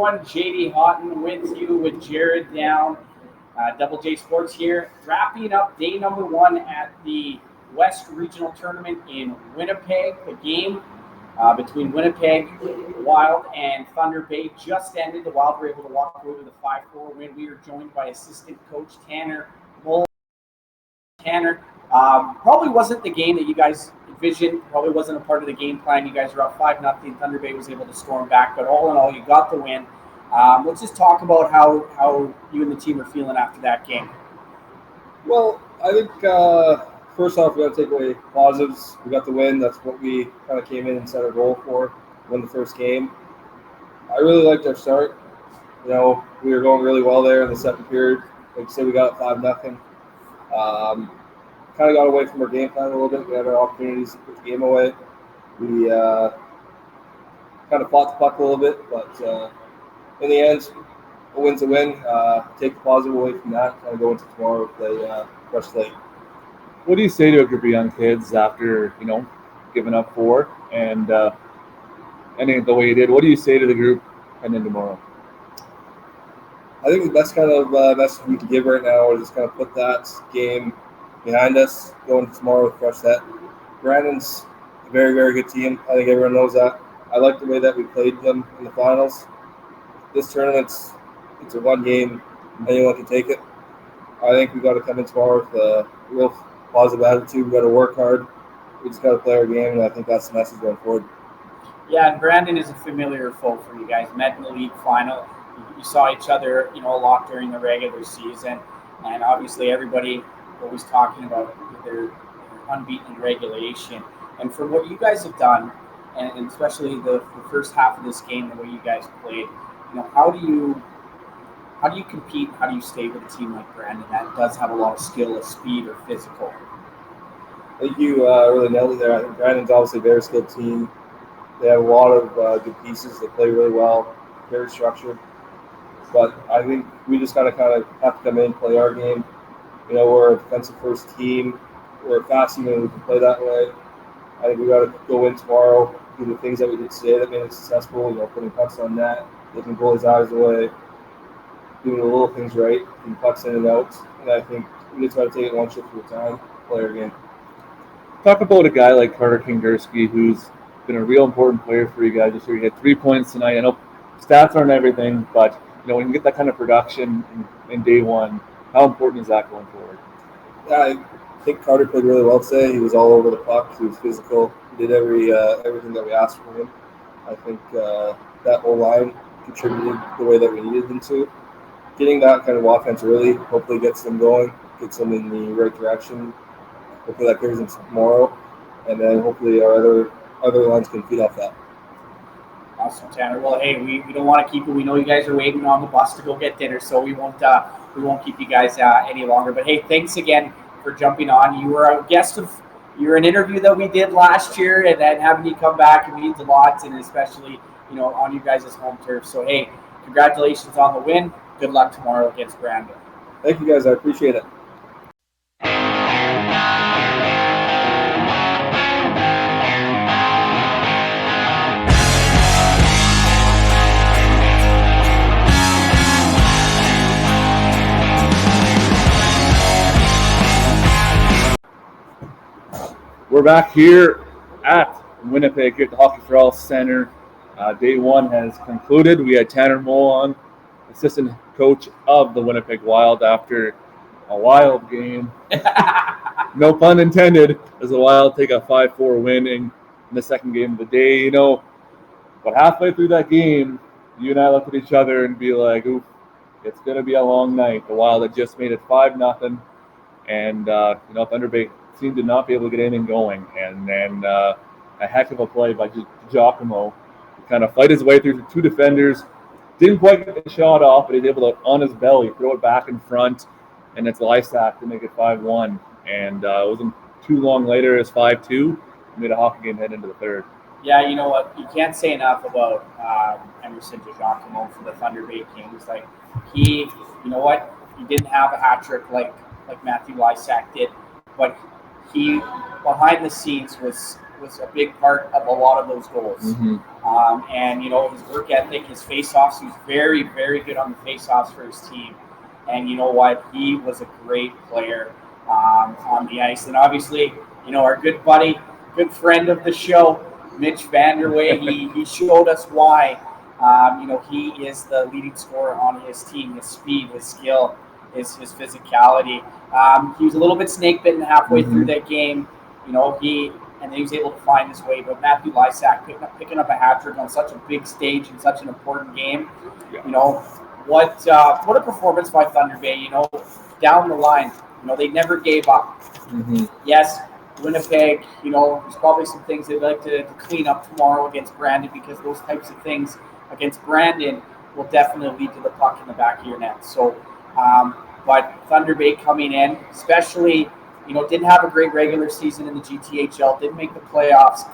everyone. JD Houghton with you with Jared Down. Double J Sports here, wrapping up day number 1 at the West Regional Tournament in Winnipeg. The game between Winnipeg Wild and Thunder Bay just ended. The Wild were able to walk away with a 5-4 win. We are joined by assistant coach Tanner Moll. Tanner, probably wasn't the game that you guys envisioned, probably wasn't a part of the game plan. You guys were up 5-0. Thunder Bay was able to storm back, but all in all, you got the win. Let's just talk about how you and the team are feeling after that game. Well, I think first off, we got to take away positives. We got the win. That's what we kind of came in and set our goal for, win the first game. I really liked our start. We were going really well there in the second period. Like you said, we got up 5-0. Kind of got away from our game plan a little bit. We had our opportunities to put the game away. We kind of fought the puck a little bit, but in the end, a win's a win. Take the positive away from that. Kind of go into tomorrow with a fresh slate. What do you say to a group of young kids after giving up 4 and ending it the way you did? What do you say to the group heading into tomorrow? I think the best kind of message we can give right now is just kind of put that game behind us, go into tomorrow with a fresh set. Brandon's a very, very good team. I think everyone knows that. I like the way that we played them in the finals. This tournament's it's a one game, anyone can take it. I think we got to come in tomorrow with a real positive attitude. We got to work hard. We just got to play our game, and I think that's the message going forward. Yeah, and Brandon is a familiar foe for you guys. Met in the league final. You saw each other, a lot during the regular season, and obviously everybody always talking about their unbeaten regulation. And for what you guys have done, and especially the first half of this game, the way you guys played, how do you compete? How do you stay with a team like Brandon that does have a lot of skill, speed, or physical? I think you really nailed it there. I think Brandon's obviously a very skilled team. They have a lot of good pieces. They play really well, very structured. But I think we just got to kind of have to come in, play our game. We're a defensive-first team. We're a fast team, and we can play that way. I think we got to go in tomorrow, do the things that we did today that made us successful. Putting pucks on net, looking goalies' eyes away, doing the little things right, getting pucks in and out. And I think we just got to take it one shift at a time, play our game. Talk about a guy like Carter Kingerski, who's been a real important player for you guys this year. He had 3 points tonight. I know stats aren't everything, but when you get that kind of production in day one, how important is that going forward? Yeah, I think Carter played really well today. He was all over the puck. He was physical. He did everything that we asked from him. I think that whole line contributed the way that we needed them to. Getting that kind of offense early hopefully gets them going, gets them in the right direction. Hopefully that carries them tomorrow, and then hopefully our other lines can feed off that. Awesome, Tanner. Well, hey, we don't want to keep it. We know you guys are waiting on the bus to go get dinner, so we won't keep you guys any longer. But hey, thanks again for jumping on. You were a guest of an interview that we did last year, and then having you come back, it means a lot, and especially on you guys' home turf. So hey, congratulations on the win. Good luck tomorrow against Brandon. Thank you guys. I appreciate it. We're back here at Winnipeg here at the Hockey for All Center. Day 1 has concluded. We had Tanner Moll on, assistant coach of the Winnipeg Wild, after a Wild game. No pun intended, as the Wild take a 5-4 win in the second game of the day. But halfway through that game, you and I looked at each other and be like, oof, it's going to be a long night. The Wild had just made it 5-0, and Thunder Bay seemed to not be able to get anything going. And then a heck of a play by Giacomo to kind of fight his way through the 2 defenders. Didn't quite get the shot off, but he's able to, on his belly, throw it back in front, and it's Lysak to make it 5-1. And it wasn't too long later, it's 5-2. Made a hockey game head into the third. Yeah, you know what? You can't say enough about Emerson Giacomo for the Thunder Bay Kings. Like, he didn't have a hat trick like Matthew Lysak did, but he, behind the scenes, was was a big part of a lot of those goals. And, his work ethic, his face-offs, he was very, very good on the face-offs for his team. And you know what? He was a great player on the ice. And obviously, our good buddy, good friend of the show, Mitch Vanderway, he showed us why. He is the leading scorer on his team. His speed, his skill, his physicality. He was a little bit snake bitten halfway through that game. And then he was able to find his way. But Matthew Lysak picking up a hat trick on such a big stage in such an important game. What a performance by Thunder Bay. Down the line, they never gave up. Yes, Winnipeg, there's probably some things they'd like to clean up tomorrow against Brandon, because those types of things against Brandon will definitely lead to the puck in the back of your net. So, but Thunder Bay coming in, especially, didn't have a great regular season in the GTHL, didn't make the playoffs,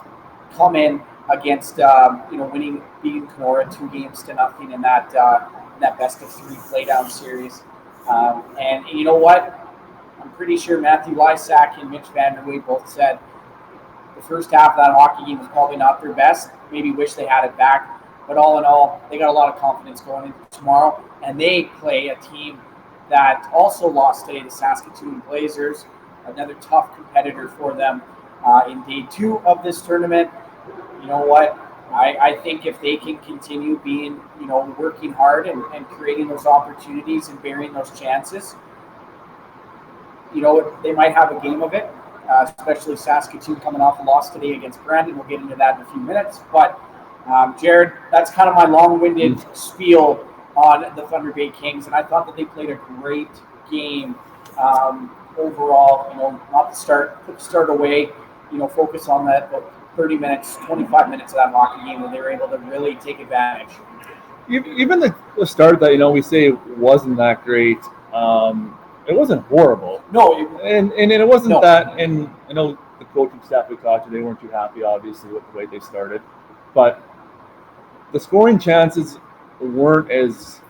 come in against, beating Kenora 2-0 in that best-of-3 playdown series. And you know what? I'm pretty sure Matthew Lysak and Mitch Vanderway both said the first half of that hockey game was probably not their best. Maybe wish they had it back. But all in all, they got a lot of confidence going into tomorrow. And they play a team that also lost today, the Saskatoon Blazers, another tough competitor for them in day 2 of this tournament. You know what? I think if they can continue being, working hard and creating those opportunities and burying those chances, they might have a game of it, especially Saskatoon coming off a loss today against Brandon. We'll get into that in a few minutes. But, Jared, that's kind of my long-winded spiel on the Thunder Bay Kings, and I thought that they played a great game overall. Not to put the start away, focus on that, but 30 minutes, 25 minutes of that hockey game, and they were able to really take advantage. Even the start that, we say wasn't that great, it wasn't horrible. No. And it wasn't that, and I know the coaching staff we talked to, they weren't too happy, obviously, with the way they started. But the scoring chances weren't as,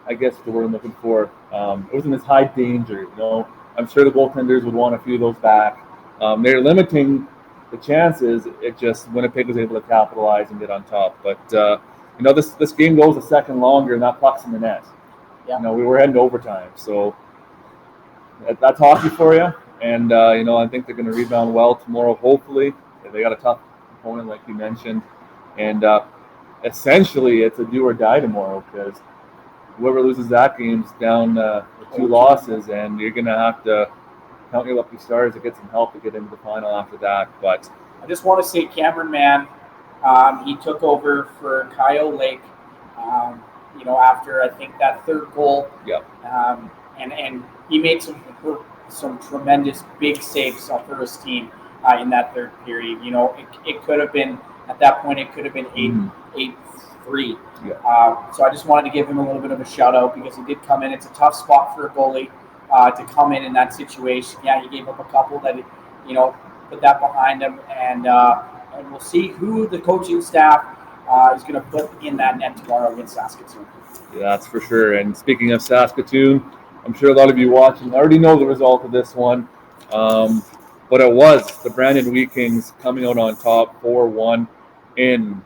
I guess the word I'm looking for, it wasn't as high danger, I'm sure the goaltenders would want a few of those back. They're limiting the chances. It just, Winnipeg was able to capitalize and get on top. But, this game goes a second longer, and that puck's in the net. Yeah. We were heading to overtime. So that's hockey for you. And, I think they're going to rebound well tomorrow, hopefully. They got a tough opponent, like you mentioned. And essentially, it's a do or die tomorrow, because whoever loses that game's down 2 losses, and you're going to have to count your lucky stars to get some help to get into the final after that. But I just want to say Cameron Mann, he took over for Kyle Lake, after I think that third goal. Yep. And he made some tremendous big saves for his team in that third period. It could have been, at that point, it could have been 8-3. Yeah. So I just wanted to give him a little bit of a shout out, because he did come in. It's a tough spot for a goalie to come in that situation. Yeah, he gave up a couple that, put that behind him. And we'll see who the coaching staff is going to put in that net tomorrow against Saskatoon. Yeah, that's for sure. And speaking of Saskatoon, I'm sure a lot of you watching already know the result of this one. But it was the Brandon Wheat Kings coming out on top 4-1. And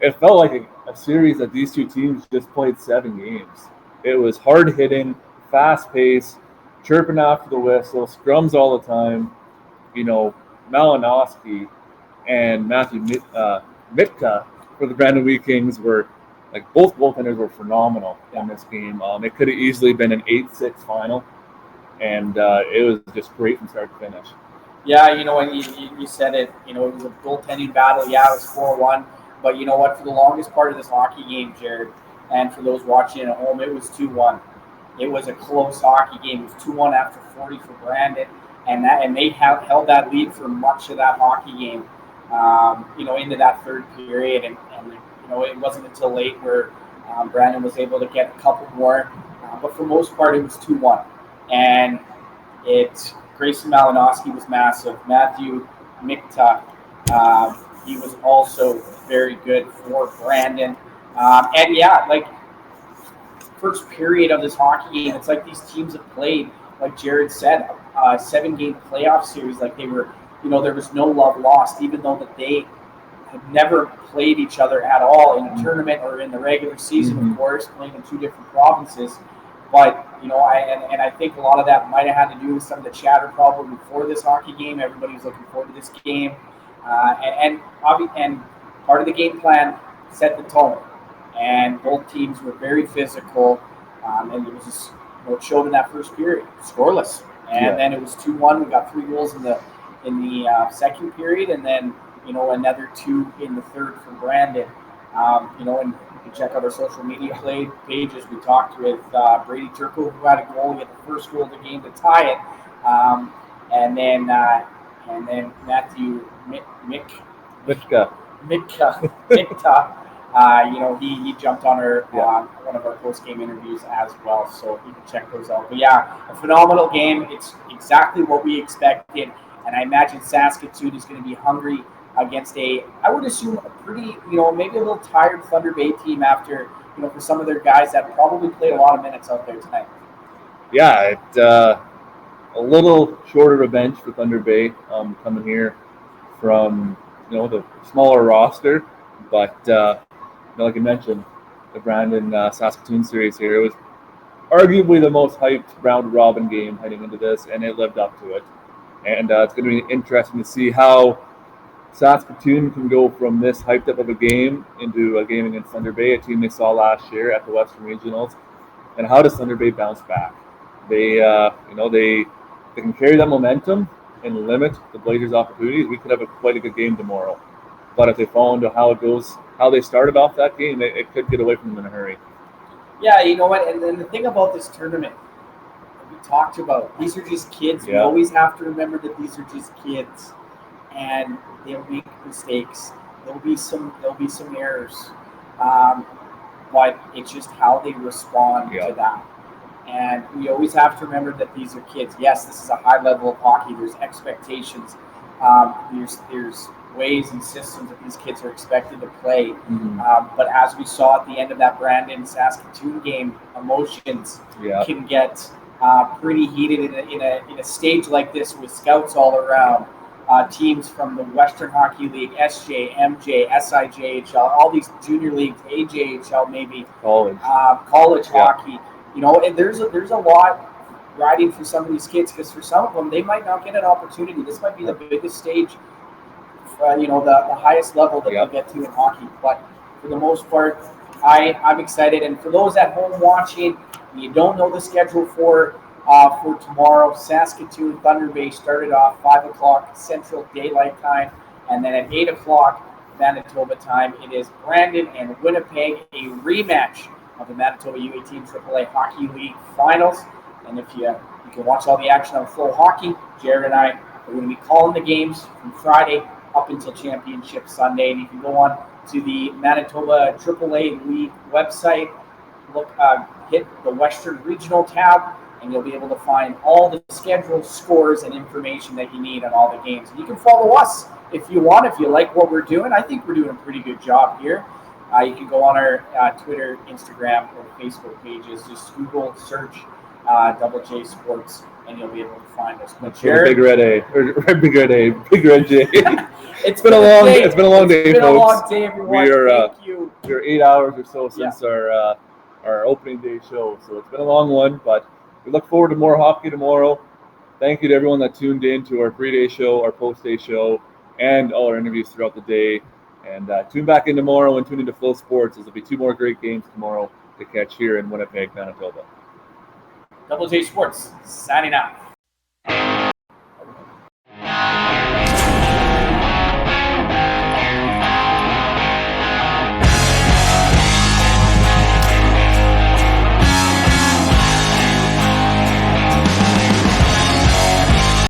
it felt like a series that these two teams just played 7 games. It was hard hitting, fast pace, chirping after the whistle, scrums all the time. Malinowski and Matthew Mitka for the Brandon Wheat Kings were, both goaltenders were phenomenal in this game. It could have easily been an 8-6 final, and it was just great from start to finish. Yeah, you said it. It was a goaltending battle. Yeah, it was 4-1. But you know what? For the longest part of this hockey game, Jared, and for those watching at home, it was 2-1. It was a close hockey game. It was 2-1 after 40 for Brandon, and they held that lead for much of that hockey game. Into that third period, and it wasn't until late where Brandon was able to get a couple more. But for the most part, it was 2-1, and Grayson Malinowski was massive. Matthew Mikta, he was also very good for Brandon. And yeah, first period of this hockey game, it's like these teams have played, like Jared said, a 7-game playoff series. They were there was no love lost, even though that they had never played each other at all in a tournament or in the regular season, of course, playing in two different provinces. But, I think a lot of that might have had to do with some of the chatter probably before this hockey game. Everybody was looking forward to this game. And part of the game plan set the tone. And both teams were very physical. And it was just, it showed in that first period, scoreless. And then it was 2-1. We got 3 goals in the second period, and then another 2 in the third from Brandon. And you can check out our social media pages. We talked with Brady Turco, who had a goal. He had the first goal of the game to tie it, and then Matthew Mitka. He jumped on one of our post-game interviews as well, so you can check those out. But a phenomenal game. It's exactly what we expected, and I imagine Saskatoon is going to be hungry against I would assume a pretty, maybe a little tired Thunder Bay team after, for some of their guys that probably played a lot of minutes out there tonight. Yeah, a little shorter of a bench for Thunder Bay coming here from, the smaller roster, but like I mentioned, the Brandon Saskatoon series here, it was arguably the most hyped round robin game heading into this, and it lived up to it. And it's going to be interesting to see how Saskatoon can go from this hyped up of a game into a game against Thunder Bay, a team they saw last year at the Western Regionals. And how does Thunder Bay bounce back? They can carry that momentum and limit the Blazers' opportunities. We could have quite a good game tomorrow. But if they fall into how they started off that game, it could get away from them in a hurry. Yeah, you know what? And then the thing about this tournament, we talked about, these are just kids. Yeah. We always have to remember that these are just kids, and they'll make mistakes. There'll be some errors, but it's just how they respond to that. And we always have to remember that these are kids. Yes, this is a high level of hockey. There's expectations. There's ways and systems that these kids are expected to play. But as we saw at the end of that Brandon Saskatoon game, emotions can get pretty heated in a stage like this with scouts all around. Teams from the Western Hockey League, SJ, MJ, SIJHL, all these junior leagues, AJHL maybe, college hockey. And there's a lot riding for some of these kids, because for some of them, they might not get an opportunity. This might be the biggest stage, the highest level that they'll get to in hockey. But for the most part, I'm excited. And for those at home watching, you don't know the schedule for tomorrow, Saskatoon Thunder Bay started off 5 o'clock Central Daylight Time, and then at 8 o'clock Manitoba time, it is Brandon and Winnipeg, a rematch of the Manitoba U18 AAA Hockey League Finals. And if you can watch all the action on Flow Hockey, Jared and I are going to be calling the games from Friday up until Championship Sunday. And you can go on to the Manitoba AAA League website, hit the Western Regional tab, and you'll be able to find all the schedule, scores, and information that you need on all the games. And you can follow us if you want, if you like what we're doing. I think we're doing a pretty good job here. You can go on our Twitter, Instagram, or Facebook pages. Just Google, search Double J Sports, and you'll be able to find us. But Jared, Big Red A, Big Red A, Big Red J. It's been a long day. It's been a long day, folks. It's been a long day, everyone. Thank you. We're 8 hours or so since our opening day show, so it's been a long one, but we look forward to more hockey tomorrow. Thank you to everyone that tuned in to our pre-day show, our post-day show, and all our interviews throughout the day. And tune back in tomorrow and tune into Flow Sports, as there'll be 2 more great games tomorrow to catch here in Winnipeg, Manitoba. Double J Sports, signing out.